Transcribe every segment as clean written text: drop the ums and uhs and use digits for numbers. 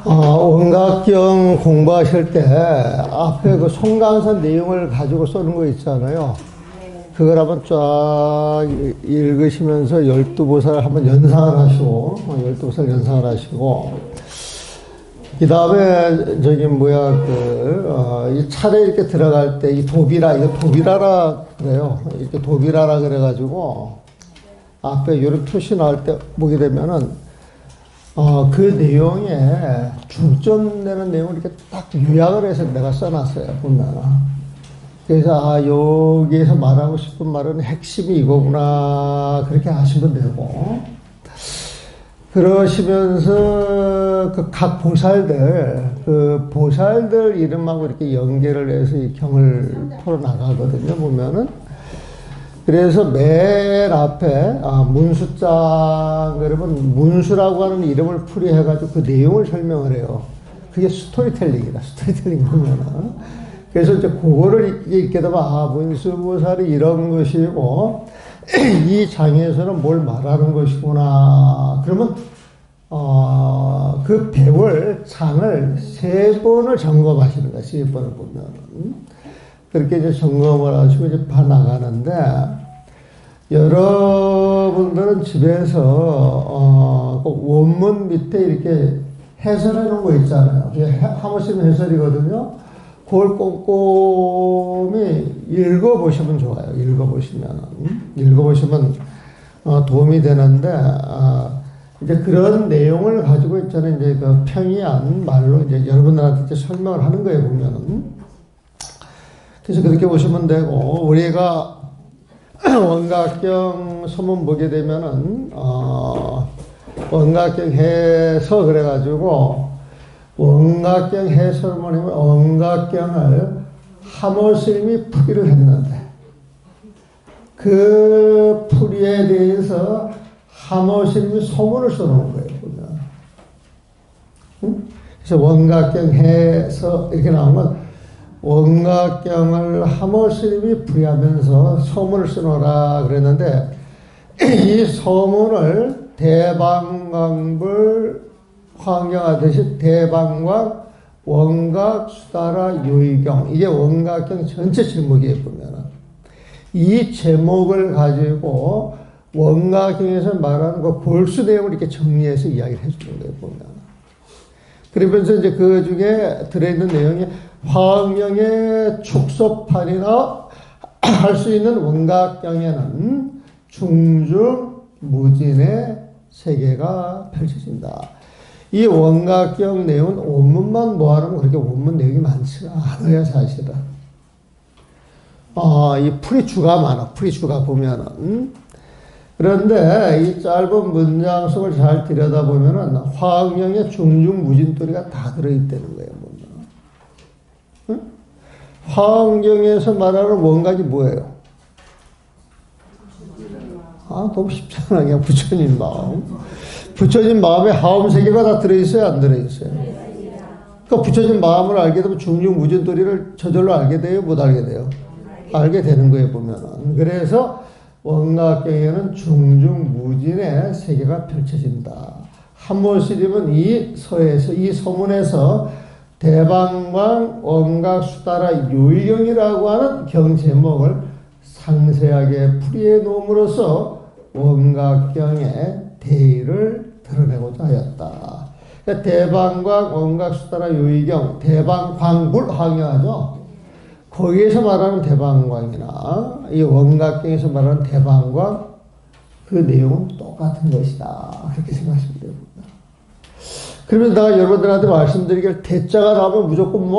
원각경 공부하실 때 앞에 그 송강선 내용을 가지고 쓰는 거 있잖아요. 그걸 한번 쫙 읽으시면서 12보살 한번 연상을 하시고, 12보살 연상을 하시고, 그 다음에 이 차례 이렇게 들어갈 때 이 도비라, 이거 도비라라 그래요. 이렇게 도비라라 그래가지고, 앞에 이런 표시 나올 때 보게 되면은, 그 내용에 중점 내는 내용을 이렇게 딱 요약을 해서 내가 써놨어요, 보면. 그래서, 여기에서 말하고 싶은 말은 핵심이 이거구나, 그렇게 하시면 되고. 그러시면서, 각 보살들 이름하고 이렇게 연계를 해서 이 경을 풀어나가거든요, 보면은. 그래서 맨 앞에 문수장 그러면 문수라고 하는 이름을 풀이해가지고 그 내용을 설명을 해요. 그게 스토리텔링이다. 스토리텔링 보면은. 그래서 이제 그거를 읽게 되면 문수보살이 이런 것이고 이 장에서는 뭘 말하는 것이구나. 그러면 그 배울 장을 3번을 점검하시는 거야. 3번을 보면. 그렇게 이제 점검을 하시고 이제 봐나가는데, 여러분들은 집에서, 원문 밑에 이렇게 해설해 놓은 거 있잖아요. 그게 하모심 해설이거든요. 그걸 꼼꼼히 읽어보시면 좋아요. 읽어보시면 도움이 되는데, 이제 그런 내용을 가지고 있잖아요. 이제 그 평이한 말로 이제 여러분들한테 이제 설명을 하는 거예요, 보면은. 그래서 그렇게 보시면 되고, 우리가 원각경 서문 보게 되면은, 원각경 해서 그래가지고, 원각경 해설문이면 원각경을 하모스님이 풀이를 했는데, 그 풀이에 대해서 하모스님이 소문을 써놓은 거예요, 보면. 응? 그래서 원각경 해서 이렇게 나오면, 원각경을 하모스님이 풀이하면서 소문을 써놓으라 그랬는데 이 소문을 대방광불 환경하듯이 대방광 원각 수다라 요의경 이게 원각경 전체 제목이에요. 보면은 이 제목을 가지고 원각경에서 말하는 그 골수 내용을 이렇게 정리해서 이야기를 해주는 거예요. 보면 그러면서 이제 그 중에 들어있는 내용이 화엄경의 축소판이나 할 수 있는 원각경에는 중중 무진의 세계가 펼쳐진다. 이 원각경 내용은 원문만 모아놓으면 그렇게 원문 내용이 많지가 않아요, 사실은. 이 풀이주가 많아, 풀이주가 보면은. 그런데 이 짧은 문장 속을 잘 들여다보면은 화엄경의 중중 무진도리가 다 들어있다는 거예요, 보면. 응? 화엄경에서 말하는 원각이 뭐예요? 너무 쉽잖아. 그냥 부처님 마음. 부처님 마음에 하엄 세계가 다 들어있어요, 안 들어있어요? 그러니까 부처님 마음을 알게 되면 중중 무진도리를 저절로 알게 돼요, 못 알게 돼요? 알게 되는 거예요, 보면은. 그래서 원각경에는 중중 무진의 세계가 펼쳐진다. 한모스님은 이 서에서, 이 서문에서 대방광 원각 수다라 요의경이라고 하는 경 제목을 상세하게 풀이해 놓음으로써 원각경의 대의를 드러내고자 하였다. 그러니까 대방광 원각 수다라 요의경, 대방광불 항해하죠. 거기에서 말하는 대방광이나 이 원각경에서 말하는 대방광 그 내용은 똑같은 것이다. 그렇게 생각하시면 됩니다. 그러면 내가 여러분들한테 말씀드리길 대자가 나오면 무조건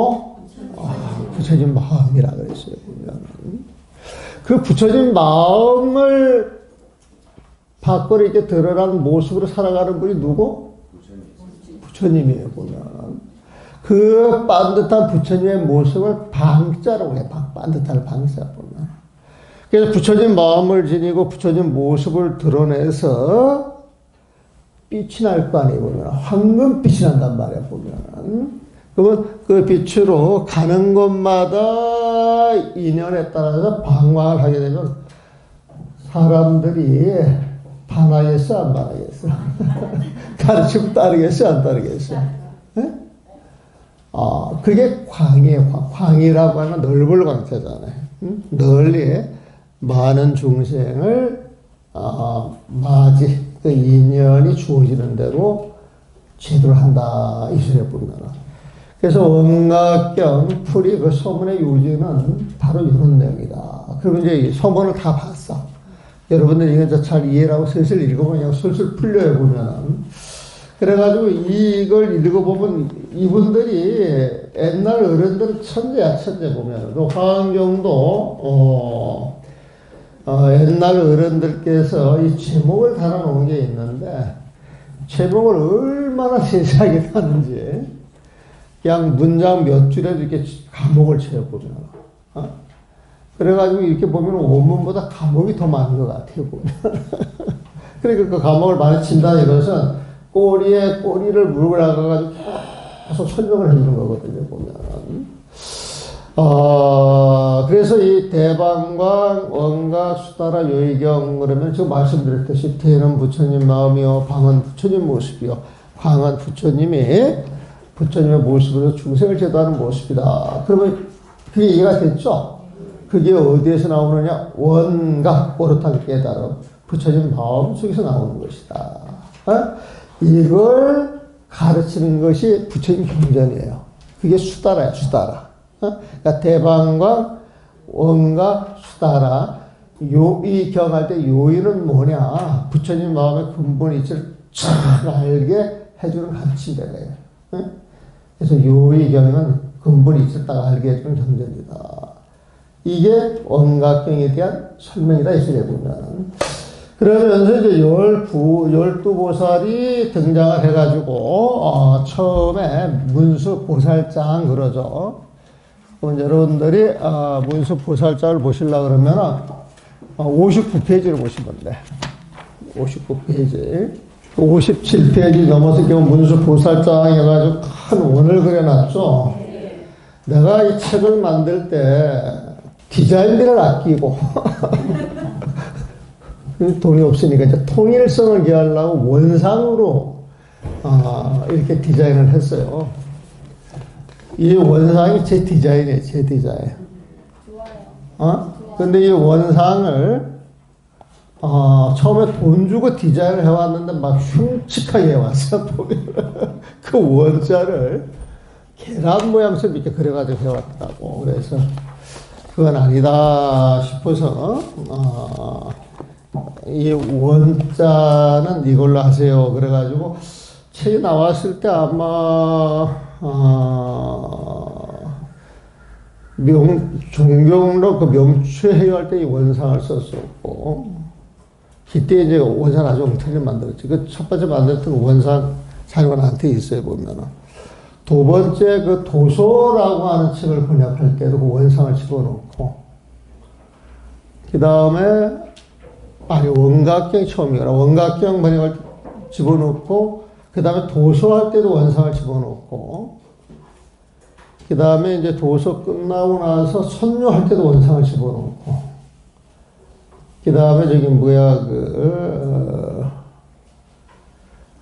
부처님 마음이라 그랬어요. 그 부처님 마음을 밖으로 이렇게 드러난 모습으로 살아가는 분이 누구? 부처님이에요, 보면. 그 반듯한 부처님의 모습을 방자라고 해요. 반듯한 방자 보면. 그래서 부처님 마음을 지니고 부처님 모습을 드러내서 빛이 날 거 아니에요, 보면. 황금빛이 난단 말이에요, 보면. 그러면 그 빛으로 가는 곳마다 인연에 따라서 방황을 하게 되면 사람들이 반하겠어, 안 반하겠어? 가르치면 따르겠어, 안 따르겠어? 예? 그게 광이에요. 광이라고 하면 넓을 광자잖아요. 널리 많은 중생을 맞이, 그 인연이 주어지는 대로 제도를 한다. 이 소리에 보면은. 그래서 원각경 풀이 그 서문의 요지는 바로 이런 내용이다. 그러면 이제 이 서문을 다 봤어. 여러분들 이거 잘 이해를 하고 슬슬 읽어보면 그냥 슬슬 풀려요, 보면은. 그래가지고 이걸 읽어보면 이분들이 옛날 어른들은 천재야, 천재 보면. 그 화엄경도, 옛날 어른들께서 이 제목을 달아놓은 게 있는데, 제목을 얼마나 세세하게 다는지, 그냥 문장 몇 줄에도 이렇게 감옥을 채워보면. 그래가지고 이렇게 보면 원문보다 감옥이 더 많은 것 같아요, 보면. 그러니까 그 감옥을 많이 친다는 것은 꼬리에 꼬리를 물고 나가가지고 계속 설명을 해주는 거거든요, 보면. 그래서 이 대방광, 원가, 수다라, 요의경, 그러면 지금 말씀드렸듯이 대는 부처님 마음이요, 방은 부처님 모습이요, 광은 부처님의 모습으로 중생을 제도하는 모습이다. 그러면 그게 이해가 됐죠? 그게 어디에서 나오느냐? 원각, 오롯하게 깨달음. 부처님 마음 속에서 나오는 것이다. 이걸 가르치는 것이 부처님 경전이에요. 그게 수다라야, 수다라. 그러니까 대방광, 원각, 수다라. 요의경 할 때 요의는 뭐냐? 부처님 마음의 근본 이치를 잘 알게 해주는 가르침대예요. 그래서 요의경은 근본 이치를 딱 알게 해주는 경전이다. 이게 원각경에 대한 설명이다, 이 소리에 보면. 그러면서 이제 12보살이 등장을 해가지고, 처음에 문수보살장 그러죠. 그럼 여러분들이, 문수보살장을 보시려고 그러면, 59페이지를 보시면 돼. 59페이지. 57페이지 넘어서 경우 문수보살장 해가지고 큰 원을 그려놨죠. 내가 이 책을 만들 때 디자인비를 아끼고, 돈이 없으니까 이제 통일성을 기하려고 원상으로 이렇게 디자인을 했어요. 이 원상이 제 디자인이에요, 제 디자인. 근데 이 원상을 처음에 돈 주고 디자인을 해왔는데 막 흉측하게 해왔어. 그 원자를 계란 모양처럼 이렇게 그려가지고 해왔다고. 그래서 그건 아니다 싶어서 이 원자는 이걸로 하세요. 그래가지고 책이 나왔을 때 아마 종경로 그 명추회의할 때 이 원상을 썼었고, 그때 이제 원상 아주 엉터리를 만들었지. 그 첫 번째 만들었던 원상 자료가 나한테 있어요, 보면은. 두 번째 그 도소라고 하는 책을 번역할 때도 그 원상을 집어넣고, 그 다음에 원각경 처음이구나. 원각경 번역할 때 집어넣고, 그 다음에 도소할 때도 원상을 집어넣고, 그 다음에 이제 도서 끝나고 나서 선묘할 때도 원상을 집어넣고, 그 다음에 저기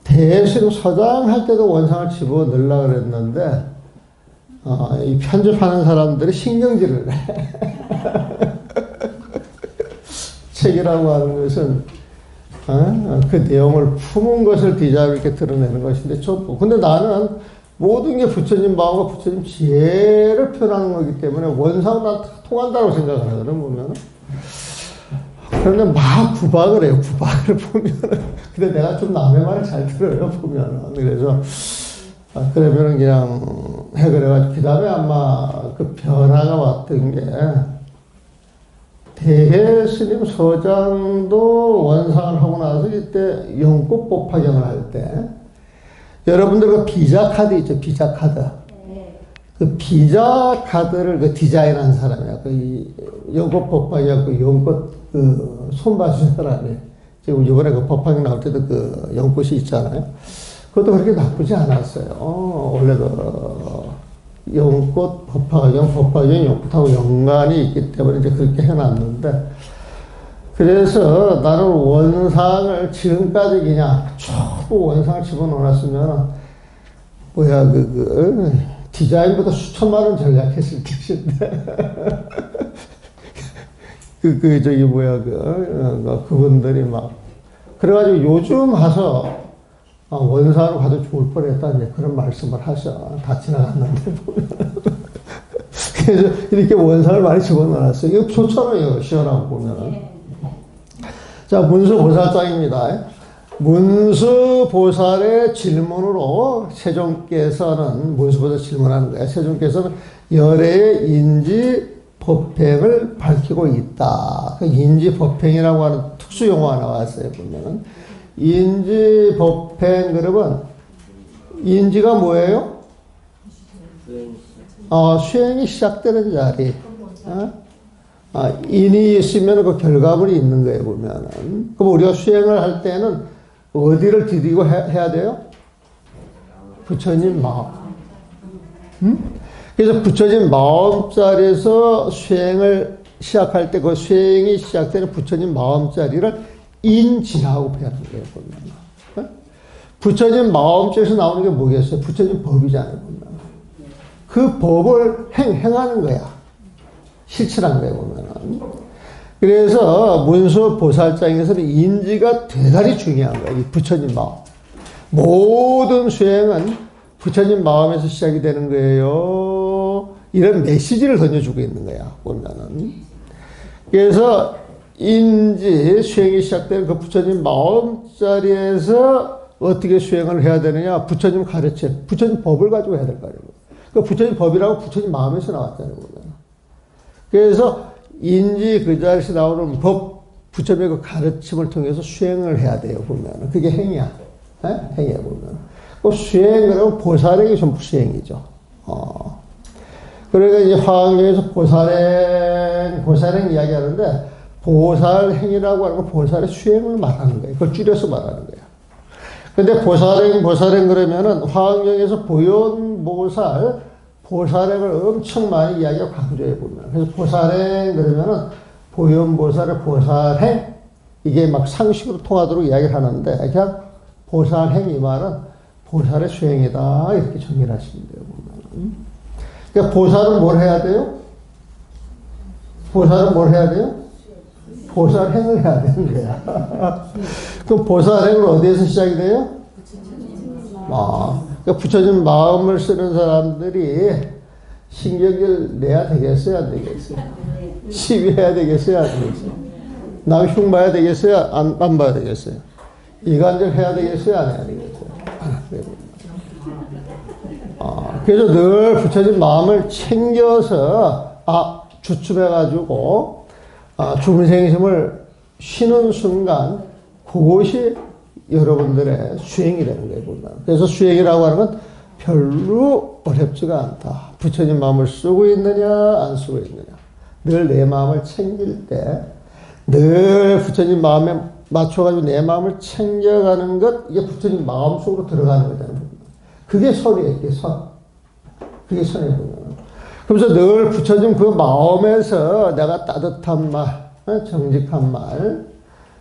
대수령 서장할 때도 원상을 집어넣으려고 그랬는데, 이 편집하는 사람들이 신경질을 해. 책이라고 하는 것은, 그 내용을 품은 것을 디자인으로 이렇게 드러내는 것인데, 근데 나는 모든 게 부처님 마음과 부처님 지혜를 표현하는 거기 때문에 원상은 다 통한다고 생각을 하거든, 보면은. 그런데 막 구박을 해요, 구박을 보면은. 근데 내가 좀 남의 말을 잘 들어요, 보면은. 그래서, 그러면은 그냥 해, 그래가지고, 그 다음에 아마 그 변화가 왔던 게, 대해스님 서장도 원상을 하고 나서 이때 영꽃 법화경을 할 때, 여러분들 그 비자 카드 있죠, 비자 카드. 그 비자 카드를 그 디자인한 사람이야. 그 영꽃 법화경 그 영꽃 그 손봐준 사람이. 지금 이번에 그 법화경 나올 때도 그 영꽃이 있잖아요. 그것도 그렇게 나쁘지 않았어요. 원래 그 영꽃 법화경, 영꽃하고 연관이 있기 때문에 이제 그렇게 해놨는데, 그래서 나는 원상을 지금까지 그냥 초보 원상을 집어넣어놨으면 디자인보다 수천만 원 절약했을 것인데. 그분들이 막. 그래가지고 요즘 와서 원사로 가도 좋을 뻔했다, 이제 그런 말씀을 하셔. 다 지나갔는데, 보면. 그래서 이렇게 원사를 많이 집어넣어놨어요. 이거 좋잖아요, 시원하고 보면은. 자, 문수보살장입니다. 문수보살의 질문으로 세종께서는, 문수보살 질문하는 거예요. 세종께서는 열애의 인지 법행을 밝히고 있다. 그 인지 법행이라고 하는 특수 용어가 나왔어요, 보면은. 인지 법행, 그러면, 인지가 뭐예요? 수행이 시작되는 자리. 인이 있으면 그 결과물이 있는 거예요, 보면은. 그럼 우리가 수행을 할 때는 어디를 디디고 해야 돼요? 부처님 마음. 그래서 부처님 마음자리에서 수행을 시작할 때 그 수행이 시작되는 부처님 마음자리를 인지라고 표현하는 거예요, 보면. 부처님 마음자리에서 나오는 게 뭐겠어요? 부처님 법이잖아요, 보면. 그 법을 행하는 거야. 실천한 거예요, 보면은. 그래서 문수보살장에서는 인지가 대단히 중요한 거예요. 이 부처님 마음. 모든 수행은 부처님 마음에서 시작이 되는 거예요. 이런 메시지를 던져주고 있는 거야, 보면은. 그래서 인지, 수행이 시작되는 그 부처님 마음자리에서 어떻게 수행을 해야 되느냐? 부처님 가르침, 부처님 법을 가지고 해야 될 거 아니에요. 그 부처님 법이라고 부처님 마음에서 나왔잖아요, 보면. 그래서 인지 그 자리에서 나오는 법, 부처님의 그 가르침을 통해서 수행을 해야 돼요, 보면. 그게 행이야. 행이야, 보면. 그 수행, 그러면 보살행이 전부 수행이죠. 그러니까 이제 화엄경에서 보살행 이야기 하는데, 보살행이라고 하는 건 보살의 수행을 말하는 거예요. 그걸 줄여서 말하는 거예요. 근데 보살행 그러면은 화엄경에서 보살행을 엄청 많이 이야기하고 강조해 보면. 그래서 보살행 그러면은 보현보살의 보살행, 이게 막 상식으로 통하도록 이야기를 하는데, 그냥 보살행 이 말은 보살의 수행이다, 이렇게 정리를 하시면 돼요, 보면. 그러니까 보살은 뭘 해야 돼요? 보살은 뭘 해야 돼요? 보살행을 해야 되는 거야. 그럼 보살행은 어디에서 시작이 돼요? 그러니까 부처님 마음을 쓰는 사람들이 신경을 내야 되겠어요, 안 되겠어요? 시비해야 되겠어요, 안 되겠어요? 남 흉 봐야 되겠어요, 안 봐야 되겠어요? 이간질 해야 되겠어요, 안 해야 되겠어요? 그래서 늘 부처님 마음을 챙겨서, 주춤해가지고, 중생심을 쉬는 순간, 그것이 여러분들의 수행이 되는 거예요, 보면. 그래서 수행이라고 하는 건 별로 어렵지가 않다. 부처님 마음을 쓰고 있느냐, 안 쓰고 있느냐. 늘 내 마음을 챙길 때, 늘 부처님 마음에 맞춰가지고 내 마음을 챙겨가는 것, 이게 부처님 마음 속으로 들어가는 거잖아요. 그게 선이에요, 그게 선. 그게 선이에요, 보면. 그래서 늘 부처님 그 마음에서 내가 따뜻한 말, 정직한 말,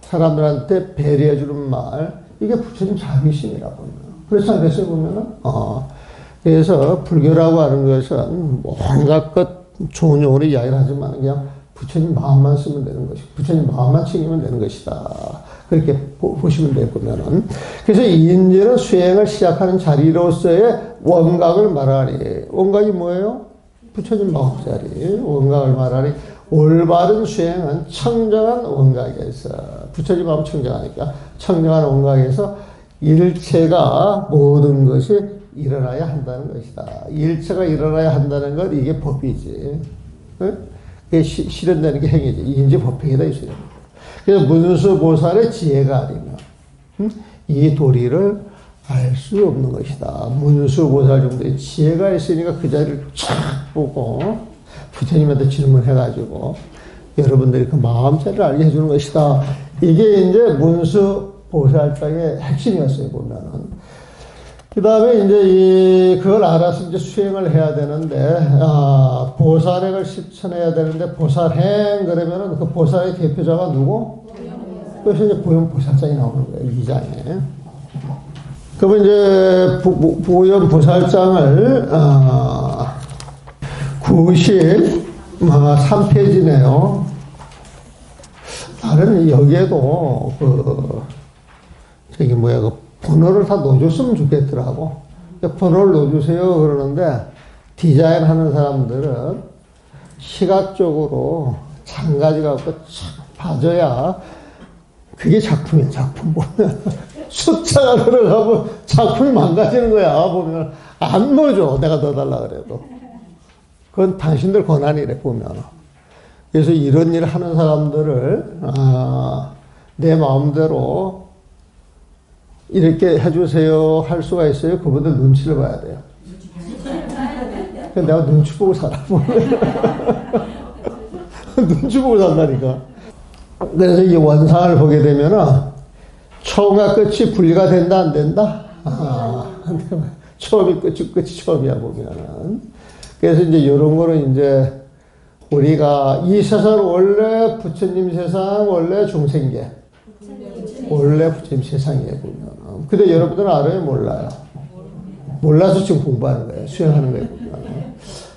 사람들한테 배려해주는 말, 이게 부처님 자비심이라고 합니다. 그렇지 않겠어요, 보면은? 그래서 불교라고 하는 것은 온갖 것 좋은 용어로 이야기를 하지만 그냥 부처님 마음만 쓰면 되는 것이고, 부처님 마음만 챙기면 되는 것이다. 그렇게 보시면 돼요, 보면은. 그래서 인지는 수행을 시작하는 자리로서의 원각을 말하니, 원각이 뭐예요? 부처님 마음자리, 원각을 말하니, 올바른 수행은 청정한 원각에서, 부처님 마음 청정하니까, 청정한 원각에서 일체가 모든 것이 일어나야 한다는 것이다. 일체가 일어나야 한다는 것, 이게 법이지. 그게 실현되는 게 행위지. 인지 법행이다, 이 소리입니다. 그래서 문수보살의 지혜가 아니면, 이 도리를 알 수 없는 것이다. 문수보살 정도의 지혜가 있으니까 그 자리를 쫙 보고, 부처님한테 질문해가지고, 여러분들이 그 마음자리를 알게 해주는 것이다. 이게 이제 문수보살장의 핵심이었어요, 보면은. 그 다음에 이제 그걸 알아서 이제 수행을 해야 되는데, 보살행을 실천해야 되는데, 보살행, 그러면은 그 보살의 대표자가 누구? 그래서 이제 보현보살장이 나오는 거예요, 2장에. 그러면 이제 보현 보살장을 93페이지네요. 나는 여기에도 그 번호를 다 넣어줬으면 좋겠더라고. 번호를 넣어주세요 그러는데 디자인하는 사람들은 시각적으로 장가지 갖고 봐줘야 그게 작품이야. 작품 보면 숫자가 들어가면 작품이 망가지는 거야. 보면 안 넣어줘. 내가 넣어달라 그래도. 그건 당신들 권한이래 보면. 그래서 이런 일을 하는 사람들을 내 마음대로 이렇게 해주세요 할 수가 있어요. 그분들 눈치를 봐야 돼요. 내가 눈치 보고 살아. 눈치 보고 산다니까. 그래서 이 원상을 보게 되면은 처음과 끝이 분리가 된다 안 된다? 처음이 끝이 처음이야 보면은. 그래서 이제 이런 거는 이제 우리가 이 세상 원래 부처님 세상 원래 중생계 원래 부처님 세상이에요 보면. 근데 여러분들은 알아요 몰라요? 몰라서 지금 공부하는 거예요. 수행하는 거예요 보면.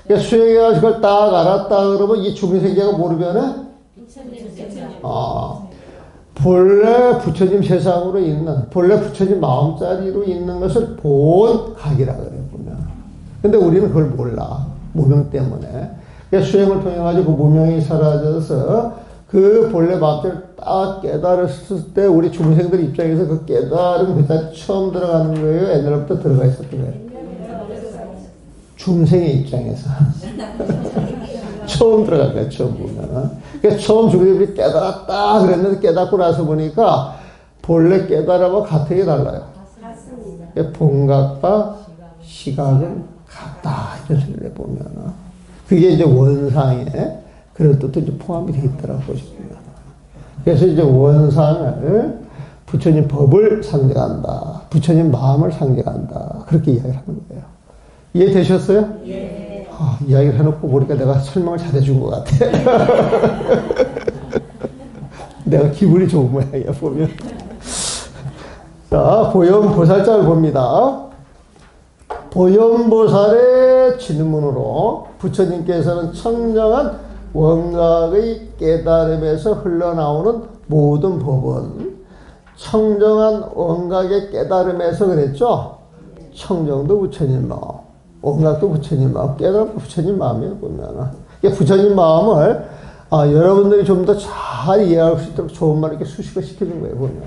그러니까 수행해가지고 그걸 딱 알았다 그러면 이 중생계가 모르면은 본래 부처님 세상으로 있는 본래 부처님 마음자리로 있는 것을 본 각이라 그래요 보면. 근데 우리는 그걸 몰라 무명 때문에. 그러니까 수행을 통해 가지고 그 무명이 사라져서 그 본래 마음자리를 딱 깨달았을 때 우리 중생들 입장에서 그 깨달음 그 자리 처음 들어가는 거예요. 옛날부터 들어가 있었던 거예요. 중생의 입장에서 처음 들어갈 거야. 처음 보면. 그러니까 처음 중생들이 깨달았다 그랬는데 깨닫고 나서 보니까 본래 깨달음과 같은 게 달라요. 그러니까 본각과 시각은 같다 이런 소리를 보면 그게 이제 원상에 그런 뜻도 이제 포함이 되어 있더라고 보시면. 그래서 이제 원상을 부처님 법을 상징한다. 부처님 마음을 상징한다. 그렇게 이야기를 하는 거예요. 이해되셨어요? 예. 이야기를 해놓고 보니까 내가 설명을 잘해준 것 같아. 내가 기분이 좋은 모양이야, 보면. 자, 보현보살장을 봅니다. 보현보살의 질문으로 부처님께서는 청정한 원각의 깨달음에서 흘러나오는 모든 법은 청정한 원각의 깨달음에서 그랬죠? 청정도 부처님 마음, 원각도 부처님 마음, 깨달음도 부처님 마음이에요 보면. 부처님 마음을 여러분들이 좀 더 잘 이해할 수 있도록 좋은 말 이렇게 수식을 시키는 거예요 보면.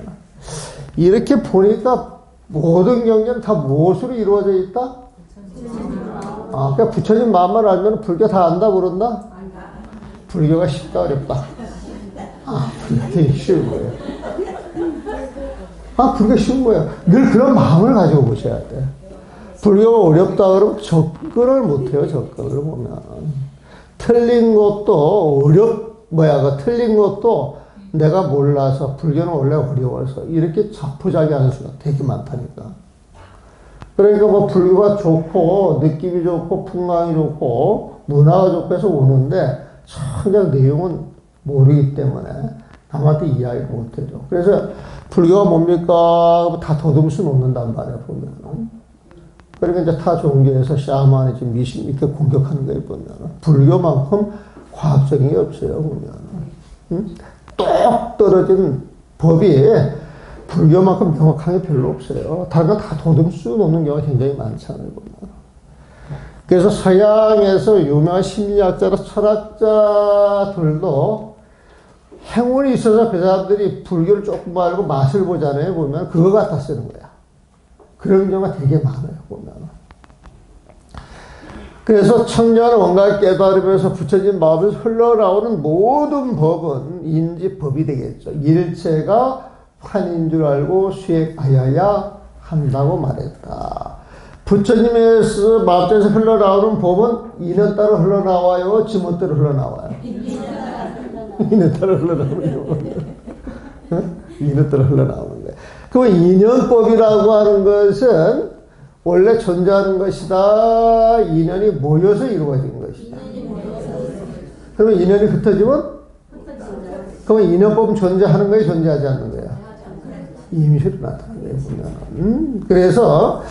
이렇게 보니까 모든 경전은 다 무엇으로 이루어져 있다? 그러니까 부처님 마음만 알면 불교 다 안다 그런다? 불교가 쉽다 어렵다? 불교가 되게 쉬운 거예요. 불교가 쉬운 거예요. 늘 그런 마음을 가지고 보셔야 돼. 불교가 어렵다 그러면 접근을 못해요. 접근을 보면. 틀린 것도 틀린 것도 내가 몰라서 불교는 원래 어려워서 이렇게 자포자기하는 수가 되게 많다니까. 그러니까 뭐 불교가 좋고 느낌이 좋고 풍광이 좋고 문화가 좋고 해서 오는데 전혀 내용은 모르기 때문에 남한테 이야기를 못해줘. 그래서 불교가 뭡니까? 다 더듬수 놓는단 말이야 보면. 그러니까 이제 타 종교에서 샤머니즘 미신 이렇게 공격하는 거에 보면 불교만큼 과학적인 게 없어요 보면. 똑 떨어진 법이 불교만큼 명확한 게 별로 없어요. 다른 건 다 더듬수 놓는 경우가 굉장히 많잖아요 보면. 그래서 서양에서 유명한 심리학자나 철학자들도 행운이 있어서 그 사람들이 불교를 조금 알고 맛을 보잖아요 보면. 그거 갖다 쓰는 거야. 그런 경우가 되게 많아요 보면. 그래서 청정한 원각 깨달음에서 부처님 마음에서 흘러나오는 모든 법은 인지법이 되겠죠. 일체가 환인 줄 알고 수행하여야 한다고 말했다. 부처님에서 마음에서 흘러나오는 법은 인연 따라 흘러나와요? 지문 따라 흘러나와요? 인연 따라 흘러나오는 거예요. 인연 따라 흘러나오는 거예요. 그 인연법이라고 하는 것은 원래 존재하는 것이다. 인연이 모여서 이루어진 것이다. 그러면 인연이 흩어지면? 그러면 인연법은 존재하는 거예요? 존재하지 않는 거예요? 임시로 나타나는 거예요, 보면. 그래서,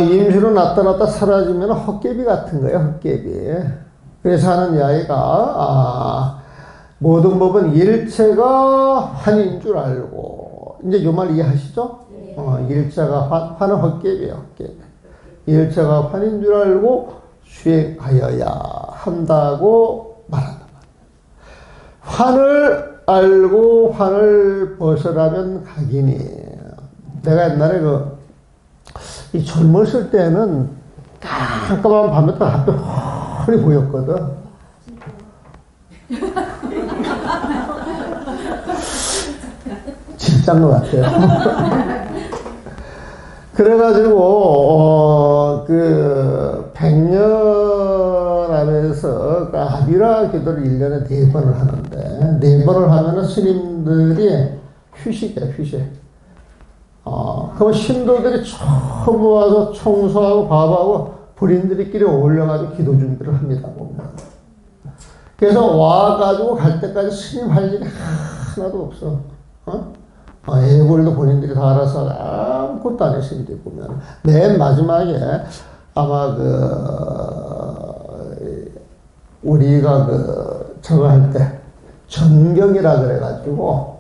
임시로 나타났다 사라지면 헛개비 같은 거예요, 헛개비. 그래서 하는 이야기가, 모든 법은 일체가 환인 줄 알고, 이제 요 말 이해하시죠? 일체가 환은 헛개비예요, 헛개비. 일체가 환인 줄 알고 수행하여야 한다고 말한다. 환을 알고 환을 벗어나면 각이니. 내가 옛날에 이 젊었을 때는 깜깜한 밤에 또 앞에 훤히 보였거든. 진짜인 것 같아요. 그래가지고, 100년 안에서 아비라 기도를 1년에 4번을 하는데, 4번을 하면은 스님들이 휴식이야, 휴식. 그럼 신도들이 전부 와서 청소하고 밥하고 불인들끼리 어울려가지고 기도 준비를 합니다, 보면. 그래서 와가지고 갈 때까지 스님 할 일이 하나도 없어. 애벌도 본인들이 다 알아서 아무것도 안 했으니까 보면. 맨 마지막에 아마 우리가 저거 할 때 전경이라 그래가지고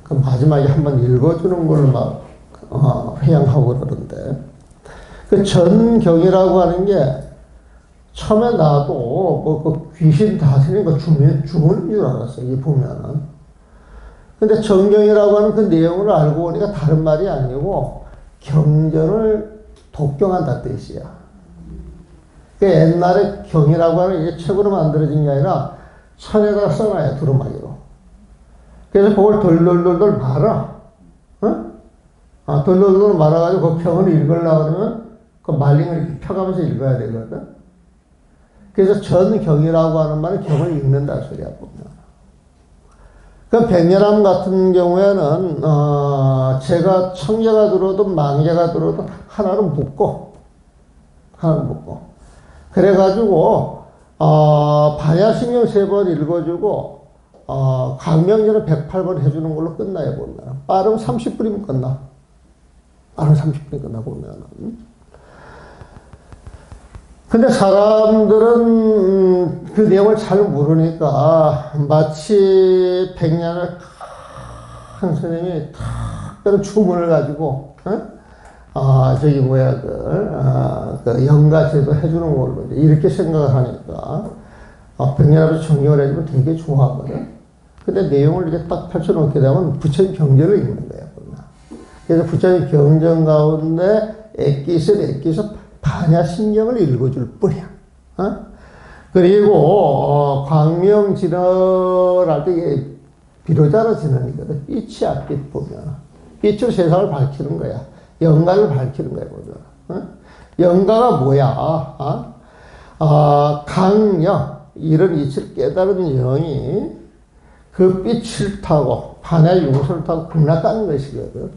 그 마지막에 한번 읽어주는 걸 막 회양하고 그러는데 그 전경이라고 하는 게 처음에 나도 그 귀신 다스리는 거 주문인 줄 알았어. 이게 보면은. 근데 정경이라고 하는 그 내용을 알고 보니까 다른 말이 아니고 경전을 독경한다 뜻이야. 그 옛날에 경이라고 하는 이게 책으로 만들어진 게 아니라 천에다 써놔요, 두루마기로. 그래서 그걸 돌돌돌돌 말아. 돌돌돌 말아가지고 그 경을 읽으려고 그러면 그 말링을 이렇게 펴가면서 읽어야 되거든. 그래서 전경이라고 하는 말은 경을 읽는다 소리야, 보면. 그 백렬암 같은 경우에는 제가 청자가 들어도 망자가 들어도 하나는 묶고 그래가지고 반야심경 3번 읽어주고 강명전을 108번 해주는 걸로 끝나요, 보면. 빠르면 30분이면 끝나. 빠르면 30분이 끝나, 보면. 근데 사람들은 그 내용을 잘 모르니까 마치 백년을 큰 스님이 특별한 주문을 가지고 그 영가제도 해주는 걸로 이렇게 생각을 하니까 백년으로 정리를 해주면 되게 좋아하거든. 근데 내용을 이렇게 딱 펼쳐놓게 되면 부처님 경전을 읽는 거야. 그래서 부처님 경전 가운데 액기서 반야심경을 읽어줄 뿐이야. 그리고 광명진언할 때 이게 비로자로 진언이거든. 빛이야, 빛 보면. 빛으로 세상을 밝히는 거야. 영가를 밝히는 거야, 보면. 영가가 뭐야? 강영, 이런 이치를 깨달은 영이 그 빛을 타고 반야 용서를 타고 극락하는 것이거든.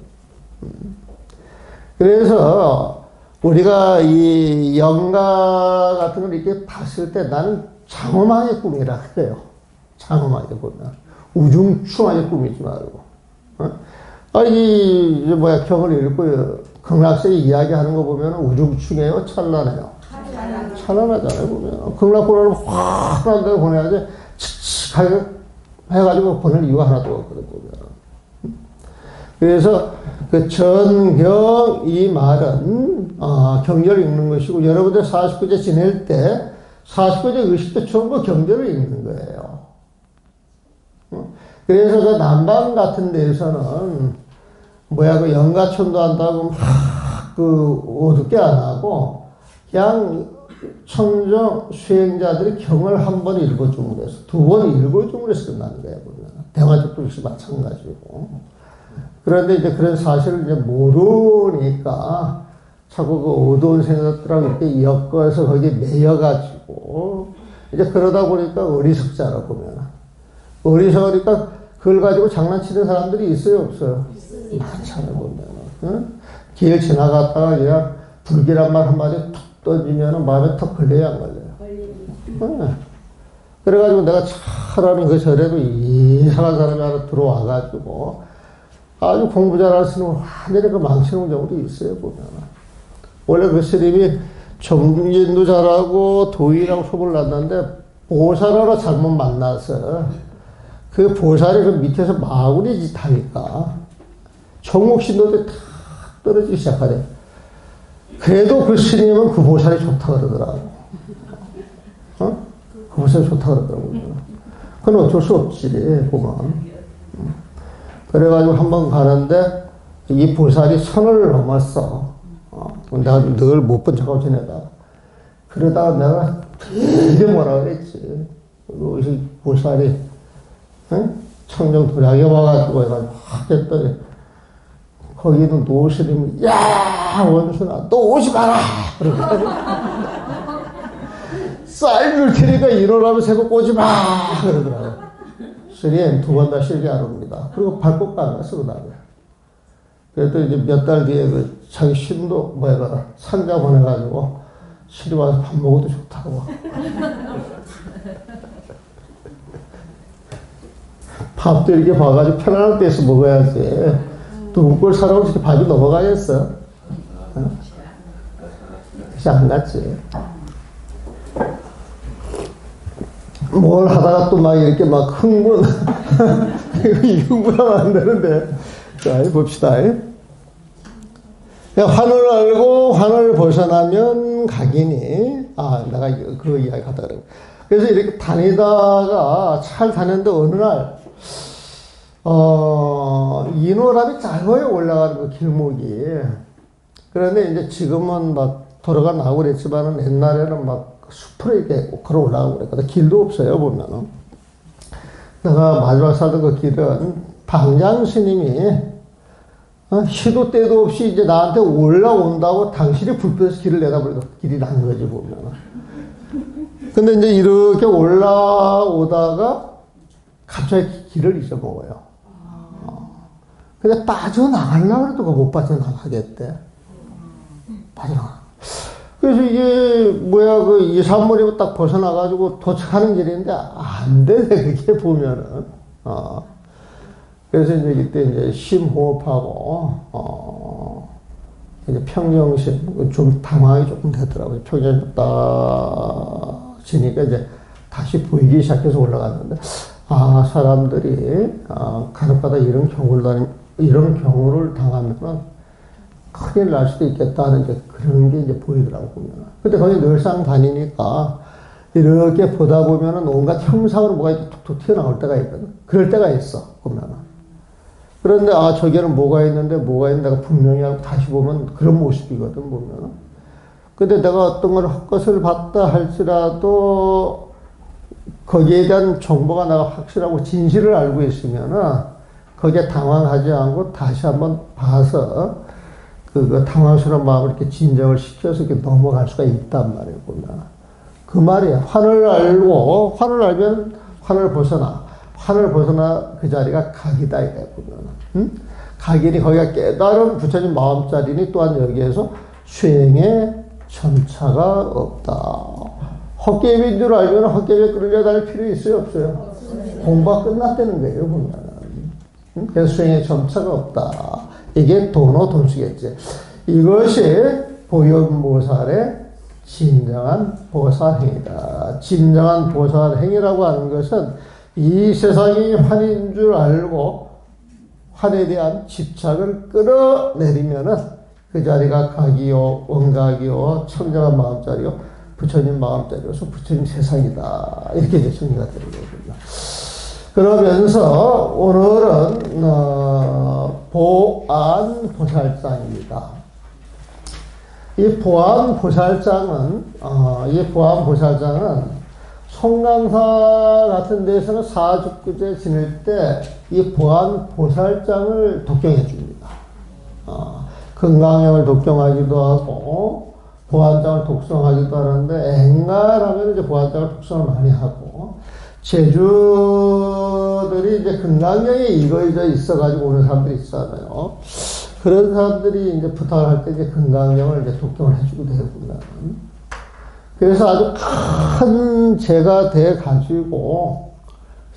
그래서 우리가 이 영가 같은 걸 이렇게 봤을 때 나는 장엄하게 꿈이라 그래요. 장엄하게 보면. 우중충하게 꾸미지 말고. 경을 읽고 극락세계 이야기하는 거 보면 우중충해요? 찬란해요? 찬란하잖아요, 보면. 극락보라를 확 한다고 보내야지, 칙칙하게 해가지고 보낼 이유가 하나도 없거든, 보면. 그래서 그 전경 이 말은 경전을 읽는 것이고 여러분들 49제 지낼 때 49제 의식도 전부 경전을 읽는 거예요. 그래서 그 남방 같은 데에서는 그 영가천도 한다고 막 어둡게 안 하고 그냥 청정 수행자들이 경을 한 번 읽어주면 돼서 2번 읽어주면 해서 끝나는 거예요. 대화적도 역시 마찬가지고. 그런데 이제 그런 사실을 이제 모르니까 자꾸 그 어두운 생각들하고 이렇게 엮어서 거기에 매여가지고 이제 그러다 보니까 어리석잖아, 보면. 어리석으니까 그걸 가지고 장난치는 사람들이 있어요, 없어요? 많잖아요, 보면. 응? 길 지나갔다가 그냥 불길한 말 한마디 툭 던지면 마음에 턱 걸려야 안 걸려요? 응. 그래가지고 내가 차라리 그 절에도 이상한 사람이 하나 들어와가지고 아주 공부 잘하는 스님은 완전히 그 망치는 경우도 있어요, 보면. 원래 그 스님이 정진도 잘하고 도인이라고 소문을 났는데 보살하러 잘못 만나서 그 보살이 그 밑에서 마구니 짓 하니까 정목신도들이 다 떨어지기 시작하래. 그래도 그 스님은 그 보살이 좋다 그러더라고. 어? 그 보살이 좋다 그러더라고. 그건 어쩔 수 없지, 보면. 그래가지고 한번 가는데 이 보살이 선을 넘었어. 내가 늘 못 본 척하고 지내다. 그러다가 내가 되게 뭐라 그랬지. 이 보살이, 응? 청정 도량에 와가지고 해가지고 확 했더니, 거기는 노스님이, 야, 원순아, 너 오지 마라! 그러더라고. 쌀 줄 테니까 일어나면 새벽 오지 마! 그러더라고. 스님, 두 번 다 실기 안 옵니다. 그리고 발꽃가 안 갔어, 그 다음에. 그래도 이제 몇 달 뒤에 그 자기 신도 산자 보내가지고 시리 와서 밥 먹어도 좋다고. 밥도 이렇게 봐가지고 편안한 데서 먹어야지. 눈꼴 사라고 이렇게 밥이 넘어가겠어? 어? 그래서 안 갔지. 뭘 하다가 또 막 이렇게 막 흥분. 이 흥분하면 안 되는데. 자, 봅시다. 환을 알고 환을 벗어나면 각이니. 아, 내가 그 이야기 하다 그래. 그래서 이렇게 다니다가 잘 다녔는데 어느 날, 인호람이 짧아요, 올라가는 그 길목이. 그런데 이제 지금은 막 도로가 나오고 그랬지만은 옛날에는 막 숲으로 이렇게 걸어 올라가고 그랬거든. 길도 없어요, 보면은. 내가 마지막 살던 그 길은 방장 스님이 시도 때도 없이 이제 나한테 올라온다고 당신이 불편해서 길을 내다버리고 길이 난 거지, 보면은. 근데 이제 이렇게 올라오다가 갑자기 길을 잊어먹어요. 근데 빠져나가려고 해도 못 빠져나가겠대. 빠져나가. 그래서 이게, 그 이산물이 딱 벗어나가지고 도착하는 길인데, 안 되네, 그게 보면은. 그래서 이제 이때 이제 심호흡하고, 이제 평정심, 좀 당황이 조금 되더라고요. 평정심 딱 지니까 이제 다시 보이기 시작해서 올라갔는데, 사람들이, 간혹가다 이런 경우를 당하면은 큰일 날 수도 있겠다는 이제 그런 게 이제 보이더라고, 보면. 근데 거기 늘상 다니니까, 이렇게 보다 보면은 온갖 형상으로 뭐가 이렇게 툭툭 튀어나올 때가 있거든. 그럴 때가 있어, 보면은. 그런데, 저기에는 뭐가 있는데, 내가 분명히 알고 다시 보면 그런 모습이거든, 보면은. 근데 내가 어떤 걸 헛것을 봤다 할지라도, 거기에 대한 정보가 내가 확실하고 진실을 알고 있으면은, 거기에 당황하지 않고 다시 한번 봐서, 그 당황스러운 마음을 이렇게 진정을 시켜서 이렇게 넘어갈 수가 있단 말이에요, 보면. 그 말이에요. 환을 알면 환을 벗어나 그 자리가 각이다, 이래, 보면. 응? 각이니 거기가 깨달은 부처님 마음자리니 또한 여기에서 수행에 점차가 없다. 헛개비인 줄 알면 헛개비에 끌려다닐 필요 있어요, 없어요? 공부가 끝났다는 거예요, 보면. 응? 그래서 수행에 점차가 없다. 이게 돈수겠지. 이것이 보현보살의 진정한 보살행위다. 진정한 보살행위라고 하는 것은 이 세상이 환인 줄 알고 환에 대한 집착을 끌어내리면은 그 자리가 각이요, 원각이요, 청정한 마음자리요, 부처님 마음자리로서 부처님 세상이다. 이렇게 이제 정리가 되는 거거든요. 그러면서 오늘은 보안보살장입니다. 이 보안보살장은 송강사 같은 데서는 사죽구제 지낼 때 이 보안보살장을 독경해 줍니다. 건강형을 독경하기도 하고 보안장을 독성하기도 하는데 엔간하면 이제 보안장을 독성을 많이 하고 제주들이 이제 금강경에 이거이저 있어가지고 오는 사람들이 있잖아요. 그런 사람들이 이제 부탁을 할 때 이제 금강경을 이제 독경을 해주고 되거든요. 그래서 아주 큰 제가 돼가지고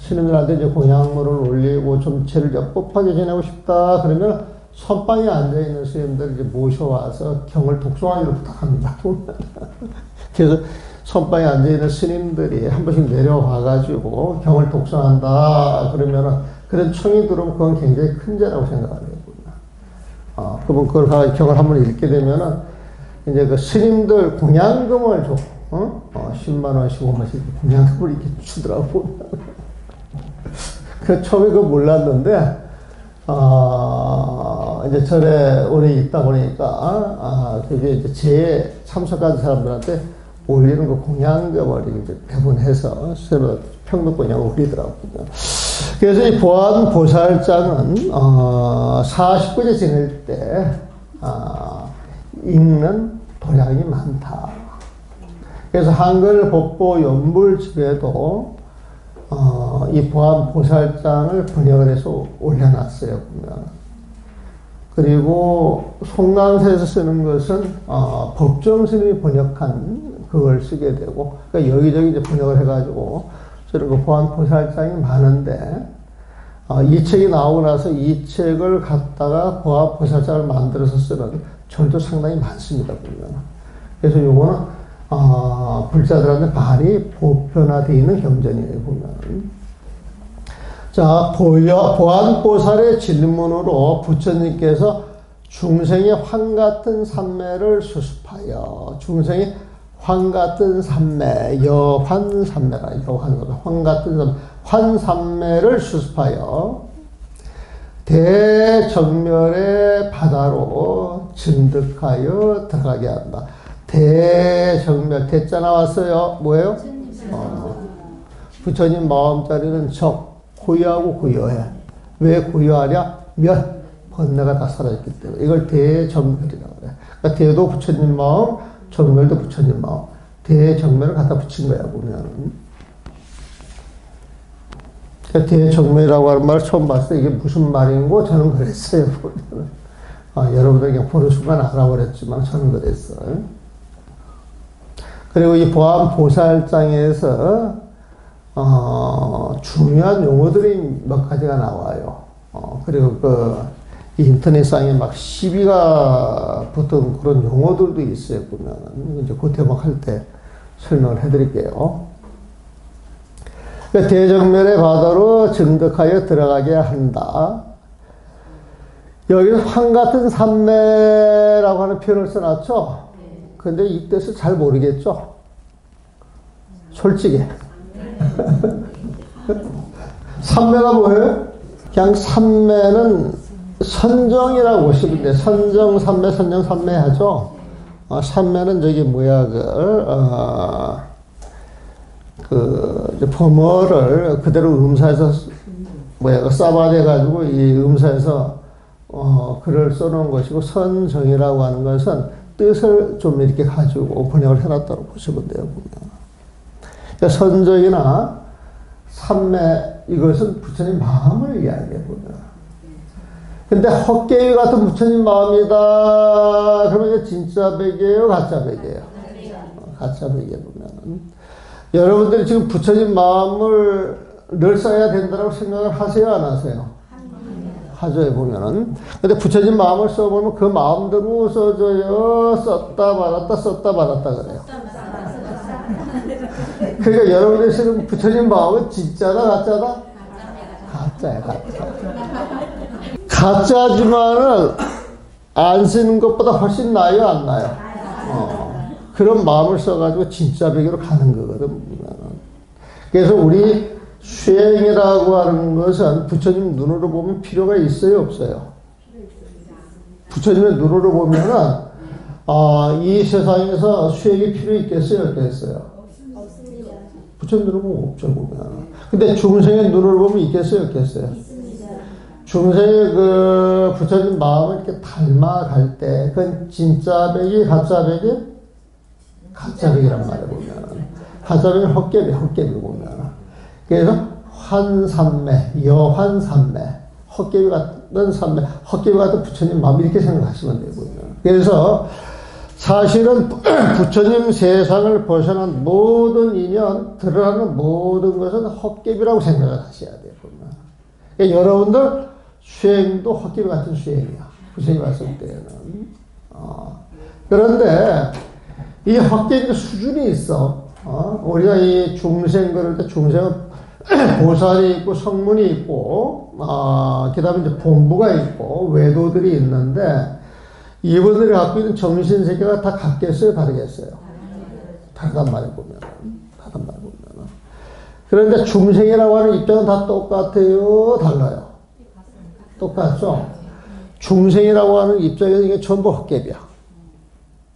스님들한테 이제 공양물을 올리고 좀 제를 옅옅하게 지내고 싶다 그러면 선방에 앉아있는 스님들 이제 모셔와서 경을 독송하기를 부탁합니다. 그래서 선방에 앉아있는 스님들이 한 번씩 내려와가지고 경을 독송한다 그러면은 그런 청이 들어오면 그건 굉장히 큰 죄라고 생각하는 거구나. 그러면 그걸 경을 한번 읽게 되면은 이제 그 스님들 공양금을 줘. 10만원씩 5만원씩 공양금을 이렇게 주더라고. 그 처음에 그거 몰랐는데, 이제 절에 오래 있다 보니까, 그게 이제 제에 참석한 사람들한테 올리는 그 공양금을 이제 배분해서 서로 평등공양을 올리더라고요. 그래서 이 보안보살장은, 49제 지낼 때, 읽는 도량이 많다. 그래서 한글 법보 연불집에도 이 보안보살장을 번역을 해서 올려놨어요, 보면. 그리고 송강사에서 쓰는 것은 법정스님이 번역한 그걸 쓰게 되고, 그러니까 여기저기 이제 번역을 해가지고 쓰는 그 보안보살장이 많은데, 이 책이 나오고 나서 이 책을 갖다가 보안보살장을 만들어서 쓰는 절도 상당히 많습니다, 보면. 그래서 요거는 불자들한테 많이 보편화되어 있는 경전이에요, 보면. 자, 보안보살의 질문으로 부처님께서 중생의 환 같은 삼매를 수습하여, 중생의 환 같은 삼매, 여환삼매라, 환 같은 삼매, 환삼매를 수습하여 대정멸의 바다로 증득하여 들어가게 한다. 대정멸, 대자 나왔어요. 뭐예요? 부처님 마음자리는 고요하고 고요해. 왜 고요하냐? 몇 번뇌가 다 사라졌기 때문에. 이걸 대정멸이라고 그래. 그러니까 대도 부처님 마음, 정멸도 부처님 마음. 대정멸을 갖다 붙인 거야, 보면. 그러니까 대정멸이라고 하는 말을 처음 봤을 때 이게 무슨 말인고 저는 그랬어요, 보면. 여러분들 그냥 보는 순간 알아버렸지만 저는 그랬어요. 그리고 이 보안보살장에서 중요한 용어들이 몇 가지가 나와요. 그리고 그 인터넷상에 막 시비가 붙은 그런 용어들도 있어요, 보면. 이제 그 대목할 때 설명을 해드릴게요. 그러니까 대정멸의 바다로 증득하여 들어가게 한다. 여기서 환 같은 삼매라고 하는 표현을 써놨죠? 근데 이 뜻을 잘 모르겠죠? 솔직히. 삼매가 뭐예요? 그냥 삼매는 선정이라고 보시면 돼요. 선정, 삼매, 선정, 삼매 하죠? 삼매는 저기 뭐야, 범어를 그대로 음사에서 싸바내가지고 이 음사에서 글을 써놓은 것이고, 선정이라고 하는 것은 뜻을 좀 이렇게 가지고 번역을 해놨다고 보시면 돼요, 보면. 그러니까 선정이나 삼매, 이것은 부처님 마음을 이야기해 보면. 근데 헛개유 같은 부처님 마음이다. 그러면 이게 진짜 백이에요, 가짜 백이에요? 가짜 백이에요, 보면. 여러분들이 지금 부처님 마음을 늘 써야 된다고 생각을 하세요, 안 하세요? 하죠, 보면은. 근데 부처님 마음을 써보면 그 마음대로 써져요. 썼다 말았다, 썼다 말았다 그래요. 그러니까 여러분들이 쓰는 부처님 마음은 진짜다, 가짜다? 가짜야, 가짜. 가짜지만은 안 쓰는 것보다 훨씬 나아요, 안 나아요? 그런 마음을 써가지고 진짜 베개로 가는 거거든. 그래서 우리 수행이라고 하는 것은 부처님 눈으로 보면 필요가 있어요, 없어요? 부처님의 눈으로 보면은, 이 세상에서 수행이 필요 있겠어요, 없겠어요? 부처님 눈으로 보면 없죠, 보면. 근데 중생의 눈으로 보면 있겠어요, 없겠어요? 중생의 그 부처님 마음을 이렇게 닮아갈 때, 그건 진짜 백이, 가짜 백이? 가짜 백이란 말이에요, 보면. 가짜 백이 헛개비, 헛개비 보면. 그래서 환삼매, 여환삼매, 헛개비 같은 삼매, 헛개비 같은 부처님 마음 이렇게 생각하시면 되고요. 그래서 사실은 부처님 세상을 벗어난 모든 인연, 드러나는 모든 것은 헛개비라고 생각을 하셔야 돼요. 그러니까 여러분들 수행도 헛개비 같은 수행이야. 부처님 봤을 때는. 그런데 이 헛개비 수준이 있어. 우리가 이 중생 그럴 때 중생은 보살이 있고 성문이 있고, 그 다음에 이제 본부가 있고, 외도들이 있는데, 이분들이 갖고 있는 정신세계가 다 같겠어요? 다르겠어요? 다르단 말이에요, 보면. 다르단 말이에요, 보면. 그런데 중생이라고 하는 입장은 다 똑같아요? 달라요? 똑같죠? 중생이라고 하는 입장에서 이게 전부 헛개비야.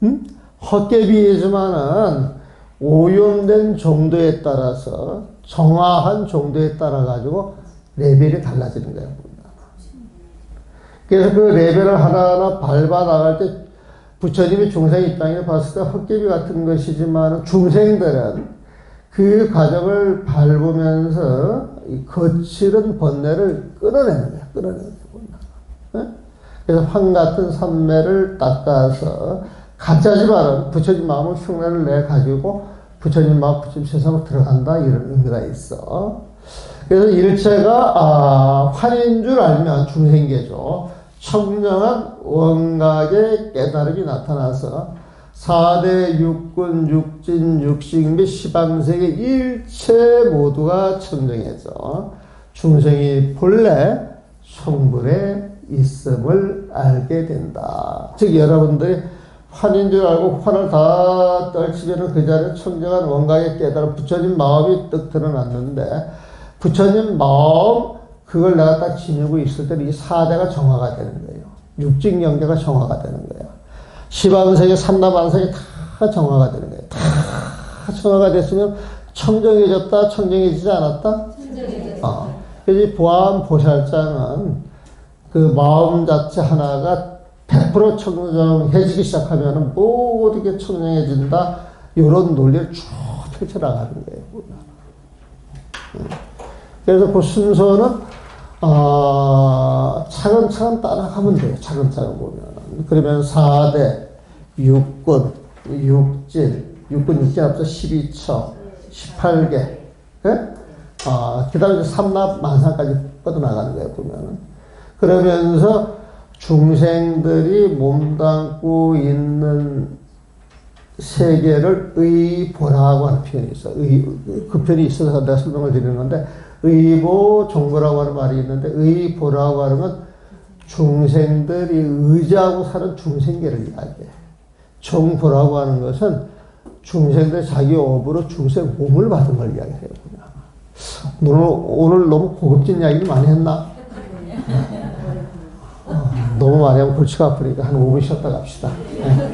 응? 헛개비이지만은 오염된 정도에 따라서 정화한 정도에 따라 가지고 레벨이 달라지는 거예요. 그래서 그 레벨을 하나하나 밟아 나갈 때 부처님이 중생 입장에 봤을 때 헛개비 같은 것이지만 중생들은 그 과정을 밟으면서 이 거칠은 번뇌를 끌어내는 거예요. 끌어내는 거예요. 그래서 황 같은 삼매를 닦아서 가짜지만은 부처님 마음을 흉내를 내 가지고 부처님 마음, 부처님 세상으로 들어간다 이런 의미가 있어. 그래서 일체가 환인 줄 알면 중생계죠. 청정한 원각의 깨달음이 나타나서 4대 육군, 육진, 육식 및 시방세계 일체 모두가 청정해져 중생이 본래 성불에 있음을 알게 된다. 즉 여러분들이 환인 줄 알고 환을 다 떨치면 그 자리에 청정한 원각의 깨달음 부처님 마음이 떡 드러났는데 부처님 마음 그걸 내가 딱 지니고 있을 때는 이 4대가 정화가 되는 거예요. 육직영계가 정화가 되는 거예요. 시방세계, 삼라만세계 다 정화가 되는 거예요. 다 정화가 됐으면 청정해졌다, 청정해지지 않았다? 청정해졌다. 그래서 보안 보살장은 그 마음 자체 하나가 100% 청정해지기 시작하면 모든 게 청정해진다. 이런 논리를 쭉 펼쳐나가는 거예요. 그래서 그 순서는 차근차근 따라가면 돼요. 차근차근 보면. 그러면 4대, 육군, 육진, 육진 앞서 12처, 18개, 예? 그 다음에 삼납만상까지 뻗어나가는 거예요, 보면은. 그러면서 중생들이 몸담고 있는 세계를 의보라고 하는 표현이 있어요. 그 표현이 있어서 내가 설명을 드리는 건데, 의보 종보라고 하는 말이 있는데, 의보라고 하는 건 중생들이 의지하고 사는 중생계를 이야기해. 종보라고 하는 것은 중생들 자기 업으로 중생 몸을 받은 걸 이야기해요. 오늘 너무 고급진 이야기를 많이 했나? 너무 많이 하면 골치가 아프니까 한 5분 쉬었다 갑시다. 네.